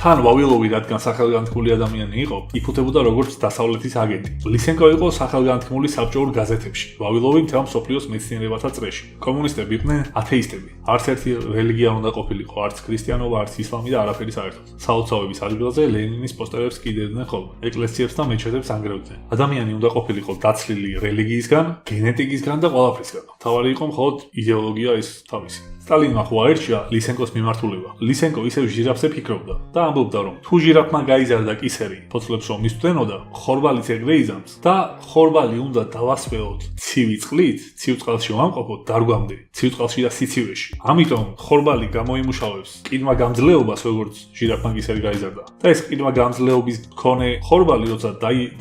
თან ვავილოვი, რადგან სახელგანთქმული ადამიანი იყო, იფუთებოდა როგორც დასავლეთის აგენტი. ლისენკო იყო სახელგანთქმული საბჭოურ გაზეთებში. ვავილოვი მთელ მსოფლიოს მეცნიერებათა წრეში. კომუნისტები იყვნენ ათეისტები. არც ერთი რელიგია არ უნდა ყოფილიყო, არც ქრისტიანობა, არც ისლამი და არაფერი საერთოდ. საოცავების ადგილზე ლენინის პოსტერებს კიდევდნენ ხოლმე. ეკლესიებს და მეჩეთებს ანგრევდნენ. ადამიანი უნდა ყოფილიყო დაცლილი რელიგიისგან, გენეტიკისგან და ყველაფრისგან. თავარი იყო მხოლოდ იდეოლოგია ის თავისი. სტალინმა ხო აირჩია ლისენკოს მიმართულება. ლისენკო ისევ ჟირაფზე ფიქრობდა და ამბობდა, რომ თუ ჟირაფმა გაიზარდა კისერი, ფოთლებს რომ მისვდენოდა, ხორბალიც ეგრე იზამს და ხორბალი უნდა დავასვეოთ ცივი წყლით, ცივ წყალში ვამყოფოთ დარგვამდე, ცივ წყალში და სიცივეში. ამიტომ ხორბალი გამოიმუშავებს ყიდმაგამძლეობას, როგორც ჟირაფმა კისერი გაიზარდა. და ეს ყიდმაგამძლეობის მქონე ხორბალი, როცა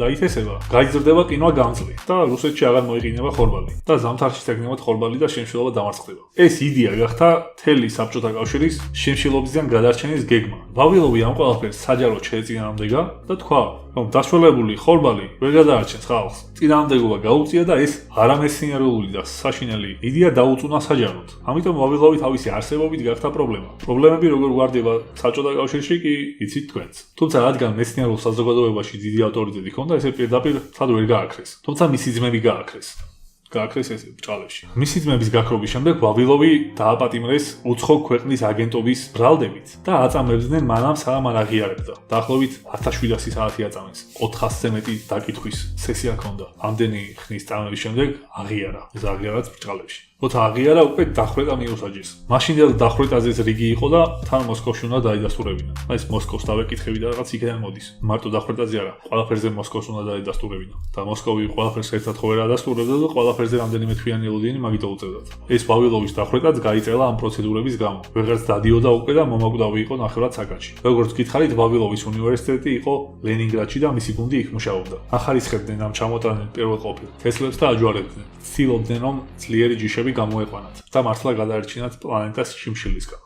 დაითესება, გაიზრდება ყიდმაგამძლე და რუსეთში აღარ მოიყინება ხორბალი და ზამთარში წეგნებად ხორბალი და შემშილობა დამარცხდება. ეს იდეა გახდა მთელი საბჭოთა კავშირის შემშილობისგან გადარჩენის გეგმა. ვავილოვი ამ ყველაფერს საჯაროდ შეეწინააღმდეგა და თქვა, რომ დასრულებული ხორბალი ვერ გადაარჩენს ხალხს. წინააღმდეგობა გაუწია და ეს არამეცნიერული და საშინელი იდეა დაუწუნა საჯაროდ. ამიტომ ვავილოვი თავისი არსებობით გახდა პრობლემა. პრობლემები როგორ გვარდება საბჭოთა კავშირში კი იცით თქვენც. თუმცა რადგან მეცნიერულ საზოგადოებაში დიდი ავტორიტეტი ჰქონდა, ესე პირდაპირ თად ვერ გააქრეს. თუმცა მისი ძმები გააქრეს ეს ბჭყალებში. მისი ძმების გაქრობის შემდეგ ვავილოვი დააპატიმრეს უცხო ქვეყნის აგენტობის ბრალდებით და აწამებდნენ მანამ სანამ არ აღიარებდა. დაახლოებით 1700 საათი აწამეს. 400-ზე მეტი დაკითხვის სესია ჰქონდა. ამდენი ხნის წამების შემდეგ აღიარა. ეს აღიარაც ბჭყალებში. როცა აღიარა, უკვე დახვრეტა მიუსაჯეს. მაშინდელ დახვრეტაზეც რიგი იყო და თან მოსკოვში უნდა დაიდასტურებინა. ეს მოსკოვს დავეკითხები და რაღაც იქიდან მოდის. მარტო დახვრეტაზე არა, ყველაფერზე მოსკოვს უნდა დაიდასტურებინა. და მოსკოვი ყველაფერს ერთად ხო ვერ ადასტურებდა და ყველაფერზე რამდენიმე თვიანი ელოდინი მაგით უწევდათ. ეს ვავილოვის დახვრეტაც გაიწელა ამ პროცედურების გამო. ვეღარც დადიოდა უკვე და მომაკვდავი იყო ნახევრად საკანში. როგორც გითხარით, ვავილოვის უნივერსიტეტი იყო ლენინგრადში და მისი გუნდი იქ მუშაობდა. ახარისხებდნენ ამ ჩამოტანილ პირველყოფილ თესლებს და აჯვარებდნენ. ცდილობდნენ, რომ ძლიერი ჯიშები გამოეყვანათ და მართლა გადაერჩინათ პლანეტას შიმშილისგან.